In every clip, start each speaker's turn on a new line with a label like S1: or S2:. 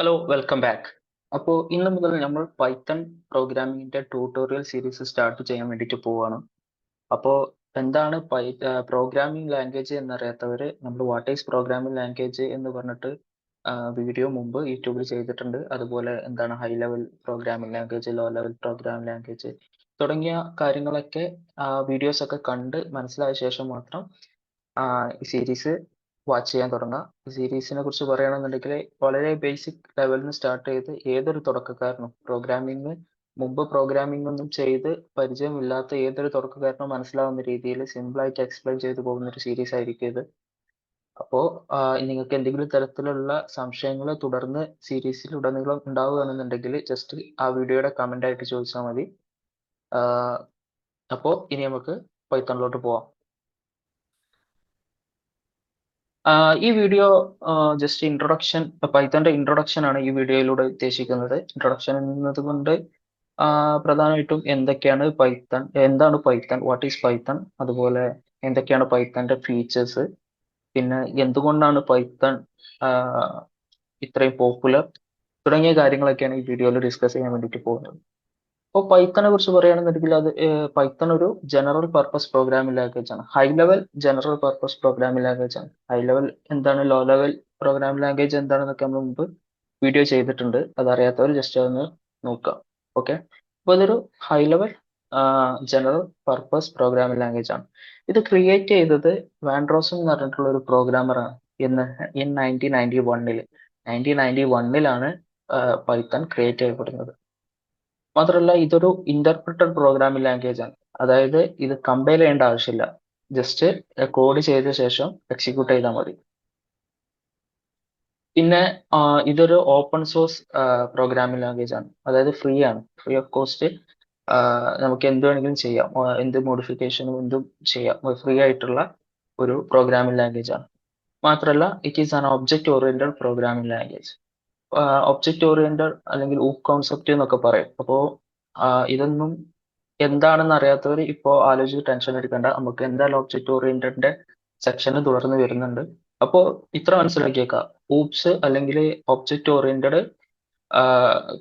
S1: Hello welcome back. അപ്പോൾ ഇന്ന് മുതൽ നമ്മൾ പൈത്തൺ പ്രോഗ്രാമിങ്ങിന്റെ ട്യൂട്ടോറിയൽ സീരീസ് സ്റ്റാർട്ട് ചെയ്യാൻ വേണ്ടിയിട്ട് പോവുകയാണ്. അപ്പോൾ എന്താണ് പ്രോഗ്രാമിംഗ് ലാംഗ്വേജ് എന്നറിയാത്തവര് നമ്മൾ വാട്ട് ഈസ് പ്രോഗ്രാമിംഗ് ലാംഗ്വേജ് എന്ന് പറഞ്ഞിട്ട് വീഡിയോ മുമ്പ് യൂട്യൂബിൽ ചെയ്തിട്ടുണ്ട്. അതുപോലെ എന്താണ് high level programming language, low level programming language തുടങ്ങിയ കാര്യങ്ങളൊക്കെ വീഡിയോസ് ഒക്കെ കണ്ട് മനസ്സിലായ ശേഷം മാത്രം ഈ സീരീസ് വാച്ച് ചെയ്യാൻ തുടങ്ങുക. ഈ സീരീസിനെ കുറിച്ച് പറയുകയാണെന്നുണ്ടെങ്കിൽ വളരെ ബേസിക് ലെവലിൽ നിന്ന് സ്റ്റാർട്ട് ചെയ്ത് ഏതൊരു തുടക്കക്കാരനും മുമ്പ് പ്രോഗ്രാമിംഗ് ഒന്നും ചെയ്ത് പരിചയമില്ലാത്ത ഏതൊരു തുടക്കക്കാരനും മനസ്സിലാവുന്ന രീതിയിൽ സിമ്പിളായിട്ട് എക്സ്പ്ലെയിൻ ചെയ്തു പോകുന്ന ഒരു സീരീസ് ആയിരിക്കും ഇത്. അപ്പോൾ നിങ്ങൾക്ക് എന്തെങ്കിലും തരത്തിലുള്ള സംശയങ്ങൾ തുടർന്ന് സീരീസിൽ ഉടനീളം ഉണ്ടാവുകയാണെന്നുണ്ടെങ്കിൽ ജസ്റ്റ് ആ വീഡിയോയുടെ കമന്റ് ആയിട്ട് ചോദിച്ചാൽ മതി. അപ്പോൾ ഇനി നമുക്ക് പൈത്തണിലോട്ട് പോവാം. ഈ വീഡിയോ ജസ്റ്റ് ഇൻട്രൊഡക്ഷൻ, പൈത്തന്റെ ഇൻട്രൊഡക്ഷൻ ആണ് ഈ വീഡിയോയിലൂടെ ഉദ്ദേശിക്കുന്നത്. ഇൻട്രൊഡക്ഷൻ എന്നത് കൊണ്ട് പ്രധാനമായിട്ടും എന്താണ് പൈത്തൺ, വാട്ട് ഈസ് പൈത്തൺ, അതുപോലെ എന്തൊക്കെയാണ് പൈത്തന്റെ ഫീച്ചേഴ്സ്, പിന്നെ എന്തുകൊണ്ടാണ് പൈത്തൺ ഇത്രയും പോപ്പുലർ തുടങ്ങിയ കാര്യങ്ങളൊക്കെയാണ് ഈ വീഡിയോയിൽ ഡിസ്കസ് ചെയ്യാൻ വേണ്ടിയിട്ട് പോകുന്നത്. അപ്പോൾ പൈത്തനെ കുറിച്ച് പറയുകയാണെന്നുണ്ടെങ്കിൽ പൈത്തൺ ഒരു ജനറൽ പർപ്പസ് പ്രോഗ്രാമിംഗ് ലാംഗ്വേജ് ആണ്. High level general purpose programming language ആണ്. ഹൈ ലെവൽ എന്താണ്, ലോ ലെവൽ പ്രോഗ്രാമിംഗ് ലാംഗ്വേജ് എന്താണെന്നൊക്കെ നമ്മൾ മുമ്പ് വീഡിയോ ചെയ്തിട്ടുണ്ട്. അതറിയാത്തവർ ജസ്റ്റ് അതൊന്ന് നോക്കാം. ഓക്കെ, അപ്പോൾ ഇതൊരു high level general purpose programming language ആണ്. ഇത് ക്രിയേറ്റ് ചെയ്തത് വാൻഡ്രോസൺ എന്ന് പറഞ്ഞിട്ടുള്ള ഒരു പ്രോഗ്രാമറാണ്. ഇൻ 1991 പൈത്തൺ ക്രിയേറ്റ് ചെയ്യപ്പെടുന്നത്. മാത്രമല്ല ഇതൊരു ഇന്റർപ്രിറ്റഡ് പ്രോഗ്രാമിംഗ് ലാംഗ്വേജ് ആണ്. അതായത് ഇത് കമ്പൈൽ ചെയ്യേണ്ട ആവശ്യമില്ല, ജസ്റ്റ് കോഡ് ചെയ്ത ശേഷം എക്സിക്യൂട്ട് ചെയ്താൽ മതി. പിന്നെ ഇതൊരു ഓപ്പൺ സോഴ്സ് പ്രോഗ്രാമിംഗ് ലാംഗ്വേജ് ആണ്. അതായത് ഫ്രീ ആണ്, ഫ്രീ ഓഫ് കോസ്റ്റ്. നമുക്ക് എന്ത് വേണമെങ്കിലും ചെയ്യാം, എന്ത് മോഡിഫിക്കേഷനും എന്തും ചെയ്യാം. ഫ്രീ ആയിട്ടുള്ള ഒരു പ്രോഗ്രാമിംഗ് ലാംഗ്വേജ് ആണ്. മാത്രമല്ല it is an object oriented programming language. Object oriented അല്ലെങ്കിൽ ഊക്ക് കോൺസെപ്റ്റ് എന്നൊക്കെ പറയും. അപ്പോൾ ഇതൊന്നും എന്താണെന്ന് അറിയാത്തവർ ഇപ്പോൾ ആലോചിച്ച് ടെൻഷൻ എടുക്കേണ്ട. നമുക്ക് എന്തായാലും ഒബ്ജക്റ്റ് ഓറിയന്റഡിന്റെ സെക്ഷന് തുടർന്ന് വരുന്നുണ്ട്. അപ്പോൾ ഇത്ര മനസ്സിലാക്കിയേക്കാം, ഊപ്സ് അല്ലെങ്കിൽ ഒബ്ജക്റ്റ് ഓറിയന്റഡ്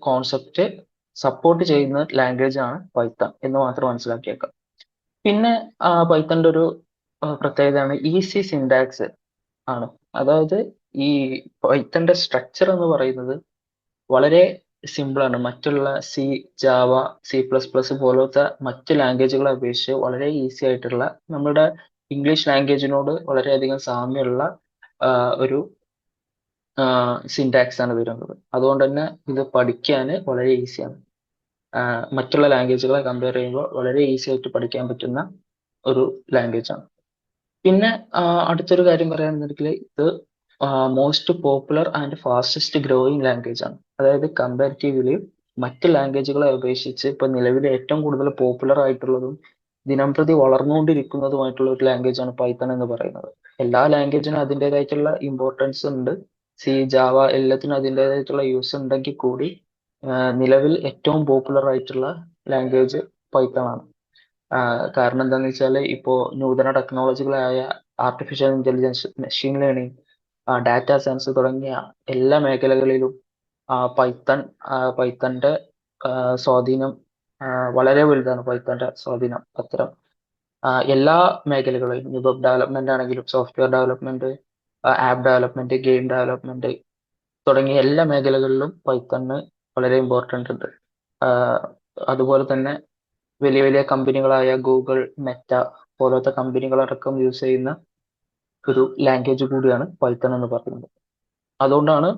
S1: കോൺസെപ്റ്റ് സപ്പോർട്ട് ചെയ്യുന്ന ലാംഗ്വേജ് ആണ് പൈത്തൺ എന്ന് മാത്രം മനസ്സിലാക്കിയേക്കാം. പിന്നെ പൈത്തണിന്റെ ഒരു പ്രത്യേകതയാണ് ഈസി സിൻടാക്സ് ആണ്. അതായത് ഈ പൈത്തണിന്റെ സ്ട്രക്ചർ എന്ന് പറയുന്നത് വളരെ സിമ്പിൾ ആണ്. മറ്റുള്ള സി, ജാവ, C++ പോലത്തെ മറ്റ് ലാംഗ്വേജുകളെ അപേക്ഷിച്ച് വളരെ ഈസി ആയിട്ടുള്ള, നമ്മുടെ ഇംഗ്ലീഷ് ലാംഗ്വേജിനോട് വളരെയധികം സാമ്യമുള്ള ഒരു സിൻടാക്സ് ആണ് വരുന്നത്. അതുകൊണ്ട് തന്നെ ഇത് പഠിക്കാൻ വളരെ ഈസിയാണ്. മറ്റുള്ള ലാംഗ്വേജുകളെ കമ്പയർ ചെയ്യുമ്പോൾ വളരെ ഈസി ആയിട്ട് പഠിക്കാൻ പറ്റുന്ന ഒരു ലാംഗ്വേജ് ആണ്. പിന്നെ അടുത്തൊരു കാര്യം പറയുകയാണെന്നുണ്ടെങ്കിൽ ഇത് most popular and fastest growing language ആണ്. അതായത് കമ്പാരിറ്റീവ്ലി മറ്റ് ലാംഗ്വേജുകളെ അപേക്ഷിച്ച് ഇപ്പൊ നിലവിൽ ഏറ്റവും കൂടുതൽ പോപ്പുലർ ആയിട്ടുള്ളതും ദിനംപ്രതി വളർന്നുകൊണ്ടിരിക്കുന്നതുമായിട്ടുള്ള ഒരു ലാംഗ്വേജ് ആണ് പൈത്തൺ എന്ന് പറയുന്നത്. എല്ലാ ലാംഗ്വേജിനും അതിൻ്റെതായിട്ടുള്ള ഇമ്പോർട്ടൻസ് ഉണ്ട്. സി, ജാവ എല്ലാത്തിനും അതിൻ്റെതായിട്ടുള്ള യൂസ് ഉണ്ടെങ്കിൽ കൂടി നിലവിൽ ഏറ്റവും പോപ്പുലർ ആയിട്ടുള്ള ലാംഗ്വേജ് പൈത്തൺ ആണ്. കാരണം എന്താണെന്ന് വെച്ചാൽ ഇപ്പോൾ നൂതന ടെക്നോളജികളായ artificial intelligence, machine learning, data science തുടങ്ങിയ എല്ലാ മേഖലകളിലും പൈത്തന്റെ സ്വാധീനം വളരെ വലുതാണ്. പൈത്തന്റെ സ്വാധീനം അത്തരം എല്ലാ മേഖലകളിലും, വെബ് ഡെവലപ്മെന്റ് ആണെങ്കിലും, software development, app development, game development തുടങ്ങിയ എല്ലാ മേഖലകളിലും പൈത്തണിന് വളരെ ഇമ്പോർട്ടൻ്റ് ഉണ്ട്. അതുപോലെ തന്നെ വലിയ വലിയ കമ്പനികളായ ഗൂഗിൾ, മെറ്റ പോലത്തെ കമ്പനികളടക്കം യൂസ് ചെയ്യുന്ന ഒരു ലാംഗ്വേജ് കൂടിയാണ് പൈത്തൺ എന്ന് പറയുന്നത്. അതുകൊണ്ടാണ്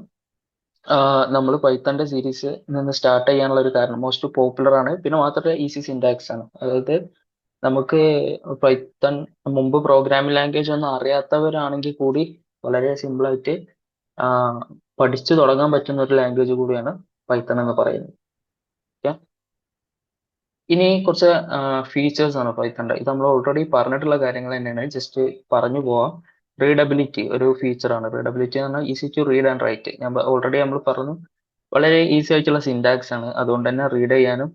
S1: നമ്മൾ പൈത്തന്റെ സീരീസ് നിന്ന് സ്റ്റാർട്ട് ചെയ്യാനുള്ള ഒരു കാരണം. മോസ്റ്റ് പോപ്പുലർ ആണ്, പിന്നെ മാത്രമല്ല ഈസി സിൻടാക്സ് ആണ്. അതായത് നമുക്ക് പൈത്തൺ മുമ്പ് പ്രോഗ്രാമിംഗ് ലാംഗ്വേജ് ഒന്നും അറിയാത്തവരാണെങ്കിൽ കൂടി വളരെ സിമ്പിൾ ആയിട്ട് പഠിച്ചു തുടങ്ങാൻ പറ്റുന്ന ഒരു ലാംഗ്വേജ് കൂടിയാണ് പൈത്തൺ എന്ന് പറയുന്നത്. ഓക്കെ, ഇനി കുറച്ച് ഫീച്ചേഴ്സ് ആണ് പൈത്തണിന്റെ. ഇത് നമ്മൾ ഓൾറെഡി പറഞ്ഞിട്ടുള്ള കാര്യങ്ങൾ തന്നെയാണ്, ജസ്റ്റ് പറഞ്ഞു പോവാം. റീഡബിലിറ്റി ഒരു ഫീച്ചർ ആണ്. റീഡബിലിറ്റി എന്ന് പറഞ്ഞാൽ easy to read and write. Already നമ്മൾ പറഞ്ഞു, വളരെ ഈസി ആയിട്ടുള്ള സിൻടാക്സ് ആണ്. അതുകൊണ്ട് തന്നെ റീഡ് ചെയ്യാനും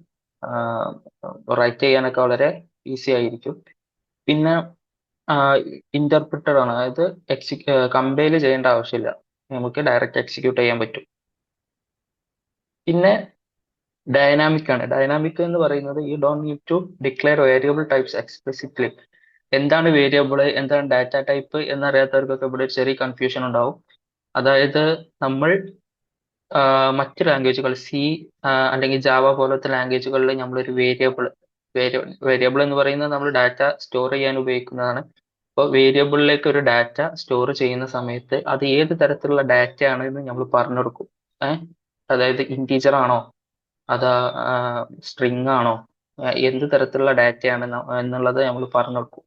S1: റൈറ്റ് ചെയ്യാനൊക്കെ വളരെ ഈസി ആയിരിക്കും. പിന്നെ ഇന്റർപ്രിറ്റഡ് ആണ്. അതായത് കമ്പൈൽ ചെയ്യേണ്ട ആവശ്യമില്ല, നമുക്ക് ഡയറക്റ്റ് എക്സിക്യൂട്ട് ചെയ്യാൻ പറ്റും. പിന്നെ ഡൈനാമിക് ആണ്. ഡൈനാമിക് എന്ന് പറയുന്നത് you don't need to declare variable types explicitly. എന്താണ് വേരിയബിൾ, എന്താണ് ഡാറ്റ ടൈപ്പ് എന്നറിയാത്തവർക്കൊക്കെ ഇവിടെ ഒരു ചെറിയ കൺഫ്യൂഷൻ ഉണ്ടാവും. അതായത് നമ്മൾ മറ്റ് ലാംഗ്വേജുകൾ അല്ലെങ്കിൽ ജാവ പോലത്തെ ലാംഗ്വേജുകളിൽ നമ്മളൊരു വേരിയബിൾ എന്ന് പറയുന്നത് നമ്മൾ ഡാറ്റ സ്റ്റോർ ചെയ്യാൻ ഉപയോഗിക്കുന്നതാണ്. അപ്പോൾ വേരിയബിളിലേക്ക് ഒരു ഡാറ്റ സ്റ്റോർ ചെയ്യുന്ന സമയത്ത് അത് ഏത് തരത്തിലുള്ള ഡാറ്റ ആണ് എന്ന് നമ്മൾ പറഞ്ഞു കൊടുക്കും. അതായത് ഇൻറ്റീജർ ആണോ, അതാ സ്ട്രിങ് ആണോ, എന്ത് തരത്തിലുള്ള ഡാറ്റയാണ് എന്നുള്ളത് നമ്മൾ പറഞ്ഞു കൊടുക്കും.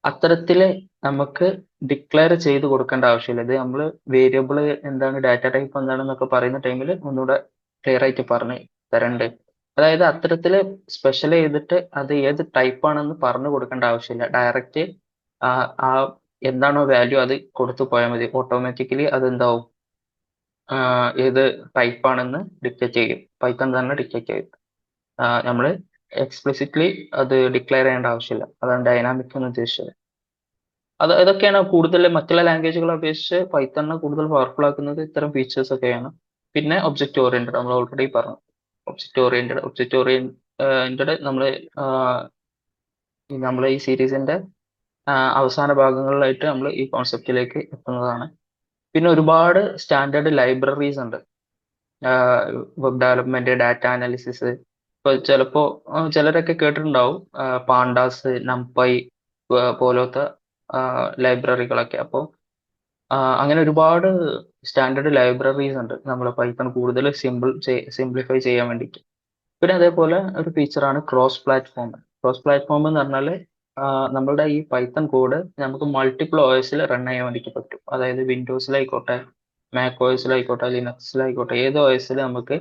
S1: അത്തരത്തില് നമുക്ക് ഡിക്ലെയർ ചെയ്ത് കൊടുക്കേണ്ട ആവശ്യമില്ല. ഇത് നമ്മൾ വേരിയബിൾ എന്താണ്, ഡാറ്റ ടൈപ്പ് എന്താണെന്നൊക്കെ പറയുന്ന ടൈമിൽ ഒന്നുകൂടെ ക്ലിയർ ആയിട്ട് പറഞ്ഞ് തരണ്ട്. അതായത് അത്തരത്തില് സ്പെഷ്യൽ ചെയ്തിട്ട് അത് ഏത് ടൈപ്പ് ആണെന്ന് പറഞ്ഞു കൊടുക്കേണ്ട ആവശ്യമില്ല. ഡയറക്റ്റ് ആ എന്താണോ വാല്യൂ അത് കൊടുത്തു പോയാൽ മതി. ഓട്ടോമാറ്റിക്കലി അത് എന്താവും, ഏത് ടൈപ്പ് ആണെന്ന് ഡിക്റ്റേറ്റ് ചെയ്യും. പൈത്തൺ തന്നെ ഡിക്റ്റേറ്റ് ചെയ്യും. നമ്മൾ എക്സ്പ്ലിസിറ്റ്ലി അത് ഡിക്ലെയർ ചെയ്യേണ്ട ആവശ്യമില്ല. അതാണ് ഡൈനാമിക് എന്ന് ഉദ്ദേശിച്ചത്. ഇതൊക്കെയാണ് കൂടുതൽ മറ്റുള്ള ലാംഗ്വേജുകളെ അപേക്ഷിച്ച് പൈത്തണിനെ കൂടുതൽ പവർഫുൾ ആക്കുന്നത് ഇത്തരം ഫീച്ചേഴ്സ് ഒക്കെയാണ്. പിന്നെ ഒബ്ജക്റ്റ് ഓറിയന്റഡ് നമ്മൾ ഓൾറെഡി പറഞ്ഞു. ഒബ്ജക്റ്റ് ഓറിയന്റഡ് നമ്മൾ ഈ സീരീസിന്റെ അവസാന ഭാഗങ്ങളിലായിട്ട് നമ്മൾ ഈ കോൺസെപ്റ്റിലേക്ക് എത്തുന്നതാണ്. പിന്നെ ഒരുപാട് സ്റ്റാൻഡേർഡ് ലൈബ്രറീസ് ഉണ്ട്. Web development, data analysis. ഇപ്പൊ ചിലരൊക്കെ കേട്ടിട്ടുണ്ടാവും പാണ്ടാസ്, നംപൈ പോലത്തെ ലൈബ്രറികളൊക്കെ. അപ്പോൾ അങ്ങനെ ഒരുപാട് സ്റ്റാൻഡേർഡ് ലൈബ്രറീസ് ഉണ്ട് നമ്മൾ പൈത്തൺ കൂടുതൽ സിംപ്ലിഫൈ ചെയ്യാൻ വേണ്ടിയിട്ട്. പിന്നെ അതേപോലെ ഒരു ഫീച്ചറാണ് ക്രോസ് പ്ലാറ്റ്ഫോം. ക്രോസ് പ്ലാറ്റ്ഫോം എന്ന് പറഞ്ഞാൽ നമ്മളുടെ ഈ പൈത്തൺ കോഡ് നമുക്ക് മൾട്ടിപ്പിൾ OS റൺ ചെയ്യാൻ വേണ്ടിയിട്ട് പറ്റും. അതായത് വിൻഡോസിലായിക്കോട്ടെ, മാക് OS ലിനക്സിലായിക്കോട്ടെ, ഏത് OS നമുക്ക്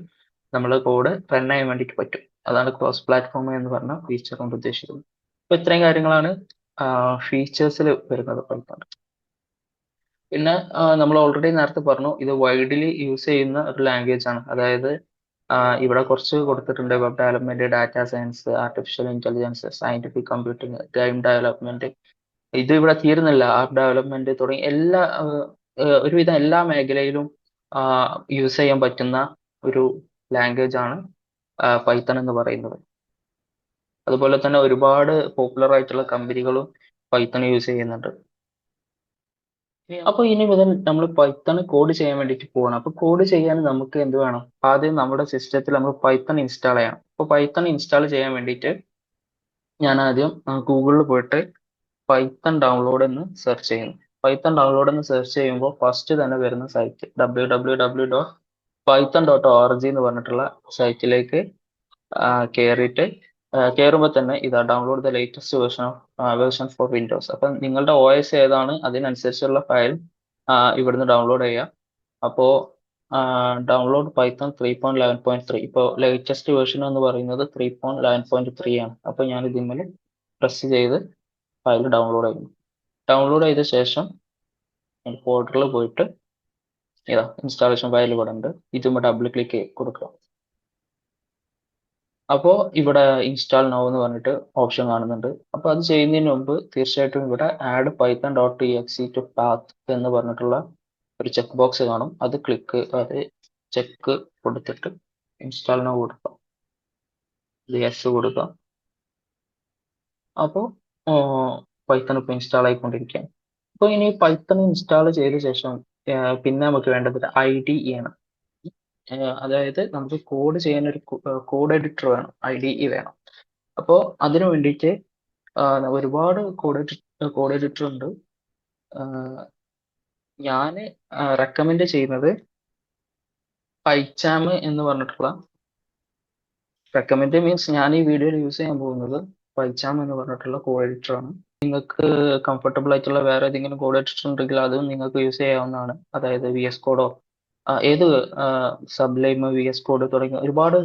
S1: നമ്മളെ കോഡ് റൺ ചെയ്യാൻ വേണ്ടിയിട്ട് പറ്റും. അതാണ് ക്രോസ് പ്ലാറ്റ്ഫോം എന്ന് പറഞ്ഞ ഫീച്ചർ കൊണ്ട് ഉദ്ദേശിക്കുന്നത്. അപ്പൊ ഇത്രയും കാര്യങ്ങളാണ് ഫീച്ചേഴ്സിൽ വരുന്നത് പൈത്തൺ. പിന്നെ നമ്മൾ ഓൾറെഡി നേരത്തെ പറഞ്ഞു, ഇത് വൈഡ്ലി യൂസ് ചെയ്യുന്ന ഒരു ലാംഗ്വേജ് ആണ്. അതായത് ഇവിടെ കുറച്ച് കൊടുത്തിട്ടുണ്ട്: web development, data science, artificial intelligence, scientific computing, game development. ഇത് ഇവിടെ തീരുന്നില്ല. ആപ്പ് ഡെവലപ്മെന്റ് തുടങ്ങി ഒരുവിധം എല്ലാ മേഖലയിലും യൂസ് ചെയ്യാൻ പറ്റുന്ന ഒരു ലാംഗ്വേജ് ആണ് പൈത്തൺ എന്ന് പറയുന്നത്. അതുപോലെ തന്നെ ഒരുപാട് പോപ്പുലർ ആയിട്ടുള്ള കമ്പനികളും പൈത്തൺ യൂസ് ചെയ്യുന്നുണ്ട്. അപ്പൊ ഇനി മുതൽ നമ്മൾ പൈത്തൺ കോഡ് ചെയ്യാൻ വേണ്ടിയിട്ട് പോകണം. അപ്പൊ കോഡ് ചെയ്യാൻ നമുക്ക് എന്ത് വേണം? ആദ്യം നമ്മുടെ സിസ്റ്റത്തിൽ നമ്മൾ പൈത്തൺ ഇൻസ്റ്റാൾ ചെയ്യണം. അപ്പൊ പൈത്തൺ ഇൻസ്റ്റാൾ ചെയ്യാൻ വേണ്ടിയിട്ട് ഞാൻ ആദ്യം ഗൂഗിളിൽ പോയിട്ട് പൈത്തൺ ഡൗൺലോഡ് എന്ന് സെർച്ച് ചെയ്യുന്നു. പൈത്തൺ ഡൗൺലോഡ് എന്ന് സെർച്ച് ചെയ്യുമ്പോൾ ഫസ്റ്റ് തന്നെ വരുന്ന സൈറ്റ് www.python.org എന്ന് പറഞ്ഞിട്ടുള്ള സൈറ്റിലേക്ക് കയറിയിട്ട് കയറുമ്പോൾ തന്നെ ഇതാ download the latest version for Windows. അപ്പം നിങ്ങളുടെ OS ഏതാണ് അതിനനുസരിച്ചുള്ള ഫയൽ ഇവിടുന്ന് ഡൗൺലോഡ് ചെയ്യുക. അപ്പോൾ ഡൗൺലോഡ് പൈത്തൺ 3.11.3. ഇപ്പോൾ ലേറ്റസ്റ്റ് വേർഷൻ എന്ന് പറയുന്നത് 3.11.3 ആണ്. അപ്പോൾ ഞാൻ ഇതിന്മേൽ പ്രസ് ചെയ്ത് ഫയൽ ഡൗൺലോഡ് ചെയ്യുന്നു. ഡൗൺലോഡ് ചെയ്ത ശേഷം ഫോൾഡറിൽ പോയിട്ട് ഇതാ ഇൻസ്റ്റാളേഷൻ ഫയൽ ഇവിടെ ഉണ്ട്. ഇതുമ്പോൾ ഡബിൾ ക്ലിക്ക് കൊടുക്കുക. അപ്പോൾ ഇവിടെ ഇൻസ്റ്റാൾ നൗ എന്ന് പറഞ്ഞിട്ട് ഓപ്ഷൻ കാണുന്നുണ്ട്. അപ്പോൾ അത് ചെയ്യുന്നതിന് മുമ്പ് തീർച്ചയായിട്ടും ഇവിടെ ആഡ് python.exe to path എന്ന് പറഞ്ഞിട്ടുള്ള ഒരു ചെക്ക് ബോക്സ് കാണും. അത് ചെക്ക് കൊടുത്തിട്ട് ഇൻസ്റ്റാൾ നൗ കൊടുക്കാം. യെസ് കൊടുക്കാം. അപ്പോൾ പൈത്തൺ ഇപ്പോൾ ഇൻസ്റ്റാൾ ആയിക്കൊണ്ടിരിക്കുകയാണ്. അപ്പോൾ ഇനി പൈത്തൺ ഇൻസ്റ്റാൾ ചെയ്ത ശേഷം പിന്നെ നമുക്ക് വേണ്ടത് IDE ആണ്. അതായത് നമുക്ക് കോഡ് ചെയ്യാൻ ഒരു കോഡ് എഡിറ്റർ വേണം, IDE വേണം. അപ്പോൾ അതിനു വേണ്ടിയിട്ട് ഒരുപാട് കോഡ് എഡിറ്റർ ഉണ്ട്. ഞാൻ റെക്കമെൻഡ് ചെയ്യുന്നത് പൈച്ചാം എന്ന് പറഞ്ഞിട്ടുള്ള, റെക്കമെൻഡ് മീൻസ് ഞാൻ ഈ വീഡിയോയിൽ യൂസ് ചെയ്യാൻ പോകുന്നത് പൈച്ചാം എന്ന് പറഞ്ഞിട്ടുള്ള കോഡ് എഡിറ്റർ ആണ്. നിങ്ങൾക്ക് കംഫർട്ടബിൾ ആയിട്ടുള്ള വേറെ ഏതെങ്കിലും കോഡ് എഡിറ്റർ ഉണ്ടെങ്കിൽ അതും നിങ്ങൾക്ക് യൂസ് ചെയ്യാവുന്നതാണ്. അതായത് VS കോഡോ ഏത് സബ്ലൈം, VS കോഡ് തുടങ്ങിയ ഒരുപാട്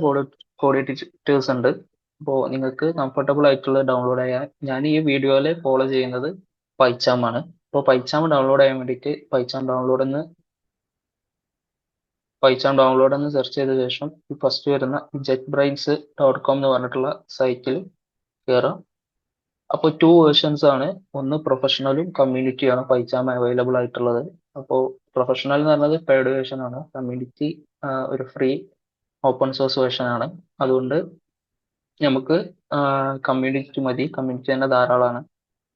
S1: കോഡ് എഡിറ്റേഴ്സ് ഉണ്ട്. അപ്പോൾ നിങ്ങൾക്ക് കംഫർട്ടബിൾ ആയിട്ടുള്ള ഡൗൺലോഡ് ചെയ്യാൻ ഞാൻ ഈ വീഡിയോയിൽ ഫോളോ ചെയ്യുന്നത് പൈച്ചാം ആണ്. അപ്പോൾ പൈച്ചാം ഡൗൺലോഡ് ചെയ്യാൻ വേണ്ടിയിട്ട് പൈച്ചാം ഡൗൺലോഡ് എന്ന് സെർച്ച് ചെയ്ത ശേഷം ഫസ്റ്റ് വരുന്ന jetbrains.com എന്ന് പറഞ്ഞിട്ടുള്ള സൈറ്റിൽ കയറാം. അപ്പോൾ 2 വേർഷൻസ് ആണ്. ഒന്ന് പ്രൊഫഷണലും കമ്മ്യൂണിറ്റിയാണ് പൈച്ചാം അവൈലബിൾ ആയിട്ടുള്ളത്. അപ്പോൾ പ്രൊഫഷണൽ എന്ന് പറഞ്ഞത് പെയ്ഡ് വേർഷൻ ആണ്. കമ്മ്യൂണിറ്റി ഒരു ഫ്രീ ഓപ്പൺ സോഴ്സ് വേർഷൻ ആണ്. അതുകൊണ്ട് നമുക്ക് കമ്മ്യൂണിറ്റി മതി, കമ്മ്യൂണിറ്റി തന്നെ ധാരാളമാണ്.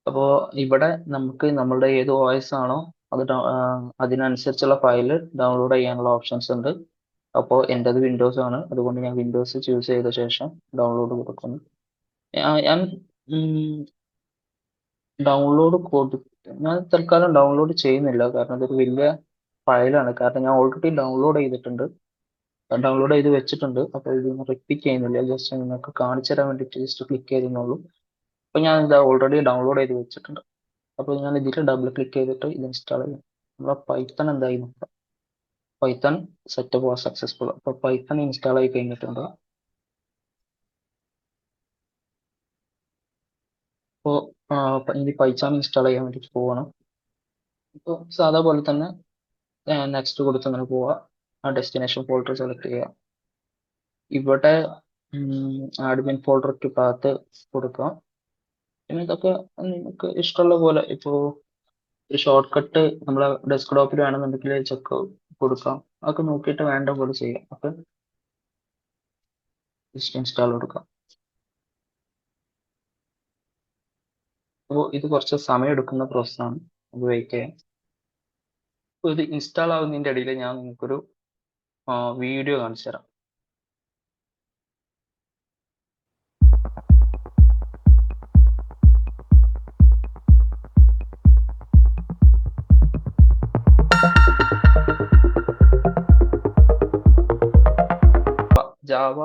S1: അപ്പോൾ ഇവിടെ നമുക്ക് നമ്മളുടെ ഏത് OS ആണോ അത് അതിനനുസരിച്ചുള്ള ഫയൽ ഡൗൺലോഡ് ചെയ്യാനുള്ള ഓപ്ഷൻസ് ഉണ്ട്. അപ്പോൾ എൻ്റെത് വിൻഡോസ് ആണ്, അതുകൊണ്ട് ഞാൻ വിൻഡോസ് ചൂസ് ചെയ്ത ശേഷം ഡൗൺലോഡ് കൊടുക്കുന്നു. ഞാൻ ഡൗൺലോഡ് ഞാൻ തൽക്കാലം ഡൗൺലോഡ് ചെയ്യുന്നില്ല, കാരണം അതൊരു വലിയ ഫയലാണ്. കാരണം ഞാൻ ഓൾറെഡി ഡൗൺലോഡ് ചെയ്തിട്ടുണ്ട്, ഡൗൺലോഡ് ചെയ്ത് വെച്ചിട്ടുണ്ട്. അപ്പോൾ ഇതൊന്നും റിപ്പീറ്റ് ചെയ്യുന്നില്ല, ജസ്റ്റ് നിങ്ങൾക്ക് കാണിച്ചു തരാൻ വേണ്ടിയിട്ട് ജസ്റ്റ് ക്ലിക്ക് ചെയ്തെന്നുള്ളൂ. അപ്പോൾ ഞാൻ ഇത് ഓൾറെഡി ഡൗൺലോഡ് ചെയ്ത് വെച്ചിട്ടുണ്ട്. അപ്പോൾ ഞാൻ ഇതിൽ ഡബിൾ ക്ലിക്ക് ചെയ്തിട്ട് ഇത് ഇൻസ്റ്റാൾ ചെയ്യും. നമ്മളെ പൈത്തൺ എന്തായി നോക്കാം. Python setup was successful. അപ്പോൾ പൈത്തൺ ഇൻസ്റ്റാൾ ആയി കഴിഞ്ഞിട്ടുണ്ട്. അപ്പോൾ ഇനി പൈത്തൺ ഇൻസ്റ്റാൾ ചെയ്യാൻ വേണ്ടിയിട്ട് പോകണം. ഇപ്പോൾ സാധാ പോലെ തന്നെ നെക്സ്റ്റ് കൊടുത്ത് അങ്ങനെ പോവുക. ആ ഡെസ്റ്റിനേഷൻ ഫോൾഡർ സെലക്ട് ചെയ്യുക. ഇവിടെ അഡ്മിൻ ഫോൾഡർക്ക് പാത്ത് കൊടുക്കുക. പിന്നെ ഇതൊക്കെ നിങ്ങൾക്ക് ഇഷ്ടമുള്ള പോലെ, ഇപ്പോൾ ഒരു ഷോർട്ട് കട്ട് നമ്മളെ ഡെസ്ക്ടോപ്പിൽ വേണമെന്നുണ്ടെങ്കിൽ ചെക്ക് കൊടുക്കാം. അതൊക്കെ നോക്കിയിട്ട് വേണ്ട പോലെ ചെയ്യാം. അപ്പൊ ജസ്റ്റ് ഇൻസ്റ്റാൾ കൊടുക്കാം. അപ്പോൾ ഇത് കുറച്ച് സമയം എടുക്കുന്ന പ്രോസസ്സാണ്, അത് വെയിറ്റ് ചെയ്യാം. അപ്പോൾ ഇത് ഇൻസ്റ്റാൾ ആവുന്നതിൻ്റെ ഇടയിൽ ഞാൻ നിങ്ങൾക്കൊരു വീഡിയോ കാണിച്ചു തരാം. ജാവ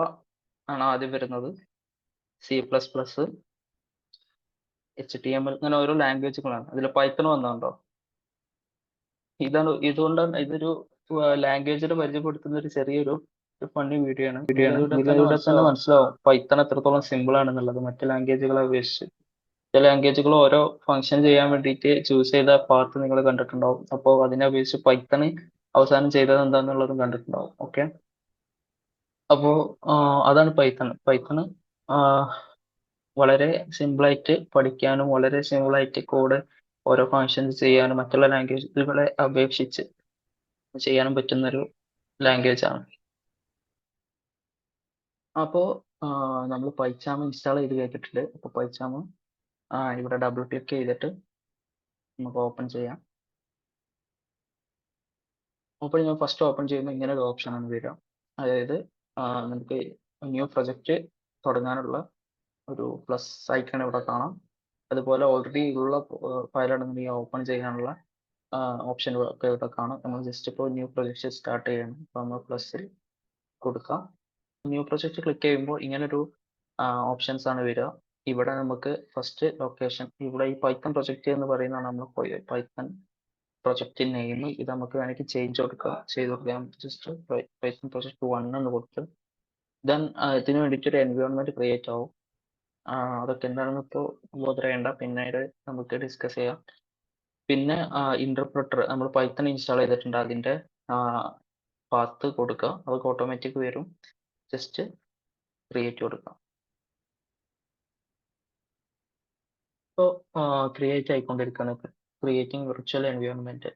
S1: ആണ് ആദ്യം വരുന്നത്, C++, HTML, അങ്ങനെ ഓരോ ലാംഗ്വേജുകളാണ്. അതിൽ പൈത്തൺ വന്നുണ്ടോ? ഇതുകൊണ്ടാണ് ഇതൊരു ലാംഗ്വേജിനെ പരിചയപ്പെടുത്തുന്ന ഒരു ചെറിയൊരു ഫണ്ണി വീഡിയോ ആണ്. ഇതിലൂടെ തന്നെ മനസ്സിലാവും പൈത്തൺ എത്രത്തോളം സിമ്പിൾ ആണെന്നുള്ളത് മറ്റു ലാംഗ്വേജുകളെ അപേക്ഷിച്ച്. ചില ലാംഗ്വേജുകൾ ഓരോ ഫംഗ്ഷൻ ചെയ്യാൻ വേണ്ടിയിട്ട് ചൂസ് ചെയ്ത പാത്ത് നിങ്ങൾ കണ്ടിട്ടുണ്ടാവും. അപ്പോൾ അതിനെ അപേക്ഷിച്ച് പൈത്തൺ അവസാനം ചെയ്തത് എന്താണെന്നുള്ളതും കണ്ടിട്ടുണ്ടാവും. ഓക്കെ, അപ്പോൾ അതാണ് പൈത്തൺ. പൈത്തൺ വളരെ സിമ്പിളായിട്ട് പഠിക്കാനും വളരെ സിമ്പിളായിട്ട് കോഡ് ഓരോ ഫങ്ഷൻസ് ചെയ്യാനും മറ്റുള്ള ലാംഗ്വേജുകളെ അപേക്ഷിച്ച് ചെയ്യാനും പറ്റുന്നൊരു ലാംഗ്വേജ് ആണ്. അപ്പോൾ നമ്മൾ പൈച്ചാം ഇൻസ്റ്റാൾ ചെയ്ത് കഴിഞ്ഞിട്ടുണ്ട്. അപ്പോൾ പൈച്ചാം ഇവിടെ ഡബിൾ ക്ലിക്ക് ചെയ്തിട്ട് നമുക്ക് ഓപ്പൺ ചെയ്യാം. ഓപ്പൺ ചെയ്യാൻ ഫസ്റ്റ് ഓപ്പൺ ചെയ്യുമ്പോൾ ഇങ്ങനെ ഒരു ഓപ്ഷൻ ആണ് വരിക. അതായത് നമുക്ക് ന്യൂ പ്രൊജക്റ്റ് തുടങ്ങാനുള്ള ഒരു പ്ലസ് ഐക്കൺ ഇവിടെ കാണാം. അതുപോലെ ഓൾറെഡി ഉള്ള ഫയലാണെന്നുണ്ടെങ്കിൽ ഓപ്പൺ ചെയ്യാനുള്ള ഓപ്ഷൻ ഒക്കെ ഇവിടെ കാണാം. നമ്മൾ ജസ്റ്റ് ഇപ്പോൾ ന്യൂ പ്രൊജക്റ്റ് സ്റ്റാർട്ട് ചെയ്യണം. അപ്പോൾ നമ്മൾ പ്ലസ്സിൽ കൊടുക്കാം. ന്യൂ പ്രൊജക്റ്റ് ക്ലിക്ക് ചെയ്യുമ്പോൾ ഇങ്ങനൊരു ഓപ്ഷൻസ് ആണ് വരിക. ഇവിടെ നമുക്ക് ഫസ്റ്റ് ലൊക്കേഷൻ, ഇവിടെ ഈ പൈത്തൺ പ്രൊജക്റ്റ് എന്ന് പറയുന്നതാണ് നമ്മൾ പൈത്തൺ പ്രൊജക്റ്റ് നെയിം. ഇത് നമുക്ക് വേണമെങ്കിൽ ചെയ്ത് കൊടുക്കാം. ജസ്റ്റ് പൈത്തൺ പ്രൊജക്റ്റ് 1 എന്ന് കൊടുത്ത് ദെൻ ഇതിന് വേണ്ടിയിട്ട് ഒരു എൻവയോൺമെന്റ് ക്രിയേറ്റ് ആവും. അതൊക്കെ എന്താണെന്ന് ഇപ്പോൾ ബോധർ പിന്നീട് നമുക്ക് ഡിസ്കസ് ചെയ്യാം. പിന്നെ ഇന്റർപ്രറ്റർ നമ്മൾ പൈത്തൺ ഇൻസ്റ്റാൾ ചെയ്തിട്ടുണ്ട്, അതിന്റെ പാത്ത് കൊടുക്കുക. അതൊക്കെ ഓട്ടോമാറ്റിക് വരും. ജസ്റ്റ് ക്രിയേറ്റ് കൊടുക്കാം. ഇപ്പോൾ ക്രിയേറ്റ് ആയിക്കൊണ്ടിരിക്കുകയാണ്. ക്രിയേറ്റിംഗ് വിർച്വൽ എൻവയോൺമെന്റ്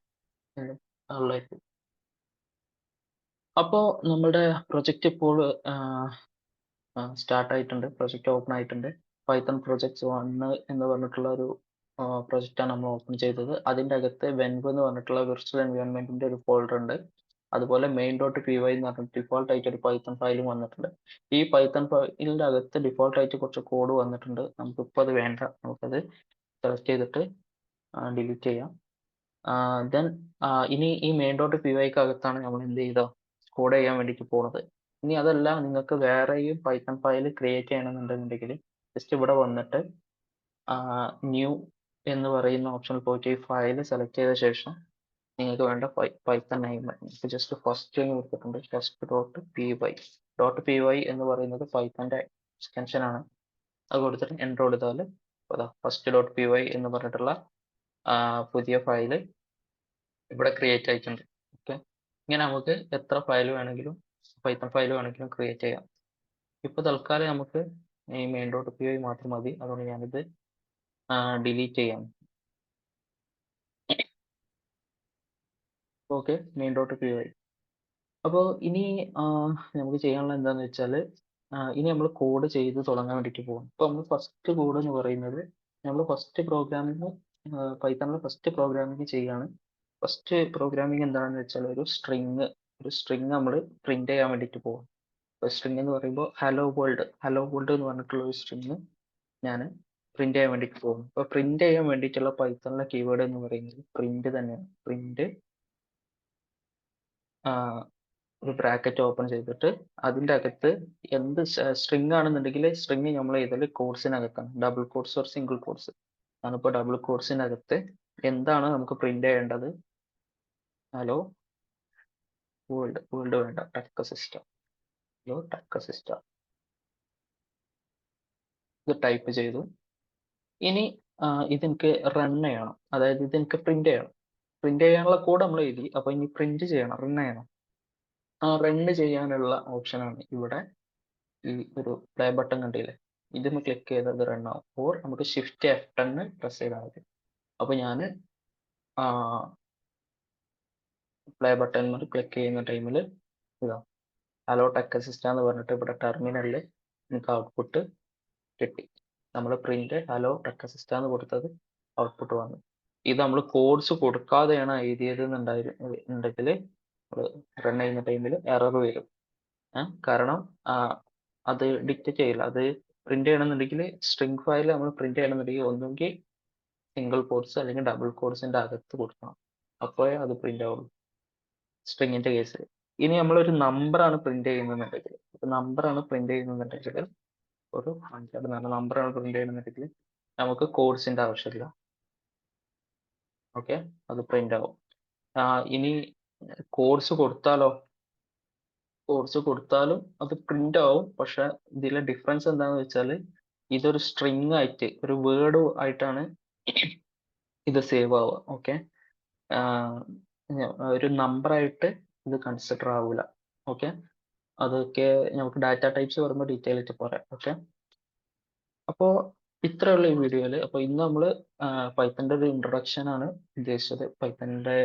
S1: ഉള്ളത്. അപ്പോൾ നമ്മുടെ പ്രൊജക്റ്റ് ഇപ്പോൾ സ്റ്റാർട്ട് ആയിട്ടുണ്ട്, പ്രൊജക്റ്റ് ഓപ്പൺ ആയിട്ടുണ്ട്. പൈത്തൺ പ്രൊജക്ട്സ് 1 എന്ന് പറഞ്ഞിട്ടുള്ള ഒരു പ്രൊജക്റ്റാണ് നമ്മൾ ഓപ്പൺ ചെയ്തത്. അതിൻ്റെ അകത്ത് വെൻവ് എന്ന് പറഞ്ഞിട്ടുള്ള വിർച്വൽ എൻവയോൺമെന്റിന്റെ ഒരു ഫോൾഡർ ഉണ്ട്. അതുപോലെ main.py എന്ന് പറഞ്ഞിട്ട് ഡിഫോൾട്ട് ആയിട്ട് ഒരു പൈത്തൺ ഫയലും വന്നിട്ടുണ്ട്. ഈ പൈത്തൺ ഫയലിന്റെ അകത്ത് ഡിഫോൾട്ട് ആയിട്ട് കുറച്ച് കോഡ് വന്നിട്ടുണ്ട്. നമുക്കിപ്പോൾ അത് വേണ്ട, നമുക്കത് സെലക്ട് ചെയ്തിട്ട് ഡിലീറ്റ് ചെയ്യാം. ദെൻ ഇനി ഈ main.pyക്ക് അകത്താണ് നമ്മൾ എന്ത് ചെയ്തോ കോഡ് ചെയ്യാൻ വേണ്ടിയിട്ട് പോകുന്നത്. ഇനി അതല്ല, നിങ്ങൾക്ക് വേറെയും പൈത്തൺ ഫയൽ ക്രിയേറ്റ് ചെയ്യണമെന്നുണ്ടെങ്കിൽ ജസ്റ്റ് ഇവിടെ വന്നിട്ട് ന്യൂ എന്ന് പറയുന്ന ഓപ്ഷനിൽ പോയിട്ട് ഈ ഫയൽ സെലക്ട് ചെയ്ത ശേഷം നിങ്ങൾക്ക് വേണ്ട പൈത്തൺ നെയിം ജസ്റ്റ് ഫസ്റ്റ് കൊടുത്തിട്ടുണ്ട്, first.py എന്ന് പറയുന്നത് പൈത്തൻ്റെ എക്സ്റ്റൻഷൻ ആണ്. അത് കൊടുത്തിട്ട് എൻ്റർ കൊടുത്താൽ first.py എന്ന് പറഞ്ഞിട്ടുള്ള പുതിയ ഫയൽ ഇവിടെ ക്രിയേറ്റ് ആയിട്ടുണ്ട്. ഓക്കെ, ഇങ്ങനെ നമുക്ക് എത്ര ഫയൽ വേണമെങ്കിലും പൈത്തൺ ഫയൽ വേണമെങ്കിലും ക്രിയേറ്റ് ചെയ്യാം. ഇപ്പോൾ തൽക്കാലം നമുക്ക് ഈ main.py മാത്രം മതി, അതുകൊണ്ട് ഞാനിത് ഡിലീറ്റ് ചെയ്യാം. Okay, main.py. അപ്പോൾ ഇനി നമുക്ക് ചെയ്യാനുള്ള എന്താന്ന് വെച്ചാല് ഇനി നമ്മൾ കോഡ് ചെയ്ത് തുടങ്ങാൻ വേണ്ടിയിട്ട് പോകാം. അപ്പോൾ നമ്മൾ ഫസ്റ്റ് കോഡ് എന്ന് പറയുന്നത് നമ്മൾ ഫസ്റ്റ് പ്രോഗ്രാമിംഗ് പൈത്തണിലെ ഫസ്റ്റ് പ്രോഗ്രാമിംഗ് ചെയ്യാണ്. ഫസ്റ്റ് പ്രോഗ്രാമിംഗ് എന്താണെന്ന് വെച്ചാൽ ഒരു സ്ട്രിങ് നമ്മൾ പ്രിന്റ് ചെയ്യാൻ വേണ്ടിയിട്ട് പോകും. അപ്പോൾ സ്ട്രിങ് എന്ന് പറയുമ്പോൾ ഹലോ വേൾഡ് എന്ന് പറഞ്ഞിട്ടുള്ള ഒരു സ്ട്രിങ് ഞാൻ പ്രിന്റ് ചെയ്യാൻ വേണ്ടിയിട്ട് പോകും. അപ്പോൾ പ്രിന്റ് ചെയ്യാൻ വേണ്ടിയിട്ടുള്ള പൈത്തണിലെ കീവേഡ് എന്ന് പറയുന്നത് പ്രിന്റ് തന്നെയാണ്. പ്രിന്റ് ഒരു ബ്രാക്കറ്റ് ഓപ്പൺ ചെയ്തിട്ട് അതിൻ്റെ അകത്ത് എന്ത് സ്ട്രിങ് ആണെന്നുണ്ടെങ്കിൽ സ്ട്രിങ് നമ്മൾ ഇതിൽ കോഡ്സിനകത്താണ്, double quotes or single quotes. ഞാനിപ്പോൾ ഡബിൾ കോഡ്സിനകത്ത് എന്താണ് നമുക്ക് പ്രിന്റ് ചെയ്യേണ്ടത്? ഹലോ വേൾഡ് വേണ്ട, tuck system. Hello tuck system ഇത് ടൈപ്പ് ചെയ്തു. ഇനി ഇതെനിക്ക് റൺ ചെയ്യണം, അതായത് ഇതെനിക്ക് പ്രിന്റ് ചെയ്യണം. പ്രിന്റ് ചെയ്യാനുള്ള കോഡ് നമ്മൾ എഴുതി, അപ്പോൾ ഇനി പ്രിന്റ് ചെയ്യണം, റൺ ചെയ്യണം. ആ റൺ ചെയ്യാനുള്ള ഓപ്ഷനാണ് ഇവിടെ ഈ ഒരു പ്ലേ ബട്ടൺ കണ്ടില്ലേ, ഇതൊന്ന് ക്ലിക്ക് ചെയ്തത് റൺ ആവും. ഓർ നമുക്ക് ഷിഫ്റ്റ് F10 പ്രസ് ചെയ്താൽ മതി. അപ്പോൾ ഞാൻ പ്ലേ ബട്ടൺ ക്ലിക്ക് ചെയ്യുന്ന ടൈമിൽ ഇതാ ഹലോ ടെക് അസിസ്റ്റന്റ് എന്ന് പറഞ്ഞിട്ട് ഇവിടെ ടെർമിനലിൽ നമുക്ക് ഔട്ട്പുട്ട് കിട്ടി. നമ്മൾ പ്രിന്റ് ഹലോ ടെക് അസിസ്റ്റന്റ് എന്ന് കൊടുത്തത് ഔട്ട്പുട്ട് വന്നു. ഇത് നമ്മൾ കോഡ്സ് കൊടുക്കാതെയാണ് എഴുതിയത് എന്നുണ്ടെങ്കിൽ റൺ ചെയ്യുന്ന ടൈമിൽ എറർ വരും. കാരണം അത് ഡിക്റ്റേറ്റ് ചെയ്യില്ല. അത് പ്രിന്റ് ചെയ്യണമെന്നുണ്ടെങ്കിൽ സ്ട്രിംഗ് ഫയൽ നമ്മൾ പ്രിന്റ് ചെയ്യണമെന്നുണ്ടെങ്കിൽ ഒന്നുകിൽ സിംഗിൾ കോഡ്സ് അല്ലെങ്കിൽ ഡബിൾ കോഡ്സിന്റെ അകത്ത് കൊടുക്കണം, അപ്പോഴേ അത് പ്രിന്റ് ആവുള്ളൂ സ്ട്രിങ്ങിന്റെ കേസിൽ. ഇനി നമ്മളൊരു നമ്പറാണ് പ്രിന്റ് ചെയ്യുന്നുണ്ടെങ്കിൽ നമ്പറാണ് പ്രിന്റ് ചെയ്യുന്നുണ്ടെങ്കിൽ ഒരു നമ്പറാണ് പ്രിന്റ് ചെയ്യുന്നുണ്ടെങ്കിൽ നമുക്ക് കോഡ്സിന്റെ ആവശ്യമില്ല. ഓക്കെ, അത് പ്രിന്റ് ആവും. ഇനി കോഡ്സ് കൊടുത്താലും അത് പ്രിന്റ് ആവും. പക്ഷെ ഇതിലെ ഡിഫറൻസ് എന്താണെന്ന് വെച്ചാൽ ഇതൊരു സ്ട്രിങ് ആയിട്ട് ഒരു വേർഡ് ആയിട്ടാണ് ഇത് സേവ് ആവുക. ഓക്കെ, ഒരു നമ്പറായിട്ട് ഇത് കൺസിഡർ ആവില്ല. ഓക്കെ, അതൊക്കെ നമുക്ക് ഡാറ്റ ടൈപ്സ് വരുമ്പോൾ ഡീറ്റെയിൽ ആയിട്ട് പറയാം. ഓക്കെ, അപ്പോൾ ഇത്രയുള്ള ഈ വീഡിയോയിൽ. അപ്പോൾ ഇന്ന് നമ്മൾ പൈത്തൻ്റെ ഒരു ഇൻട്രൊഡക്ഷൻ ആണ് ഉദ്ദേശിച്ചത്. പൈത്തൻ്റെ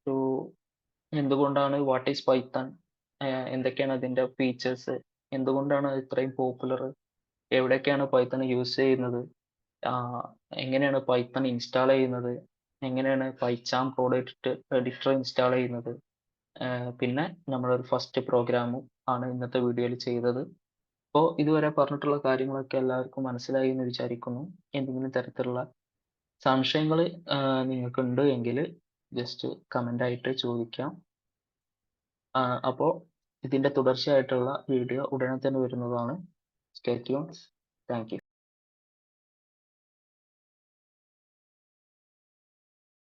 S1: ഒരു എന്തുകൊണ്ടാണ് വാട്ട് ഈസ് പൈത്തൺ, എന്തൊക്കെയാണ് അതിൻ്റെ ഫീച്ചേഴ്സ്, എന്തുകൊണ്ടാണ് ഇത്രയും പോപ്പുലർ, എവിടെയൊക്കെയാണ് പൈത്തൺ യൂസ് ചെയ്യുന്നത്, എങ്ങനെയാണ് പൈത്തൺ ഇൻസ്റ്റാൾ ചെയ്യുന്നത്, എങ്ങനെയാണ് പൈച്ചാം കോഡ് എഡിറ്റർ ഇൻസ്റ്റാൾ ചെയ്യുന്നത്, പിന്നെ നമ്മളൊരു ഫസ്റ്റ് പ്രോഗ്രാമും ആണ് ഇന്നത്തെ വീഡിയോയിൽ ചെയ്തത്. അപ്പോൾ ഇതുവരെ പറഞ്ഞിട്ടുള്ള കാര്യങ്ങളൊക്കെ എല്ലാവർക്കും മനസ്സിലായി എന്ന് വിചാരിക്കുന്നു. എന്തെങ്കിലും തരത്തിലുള്ള സംശയങ്ങൾ നിങ്ങൾക്കുണ്ട് എങ്കിൽ ജസ്റ്റ് കമൻ്റ് ആയിട്ട് ചോദിക്കാം. അപ്പോൾ ഇതിൻ്റെ തുടർച്ചയായിട്ടുള്ള വീഡിയോ ഉടനെ തന്നെ വരുന്നതാണ്. Stay tuned. Thank you.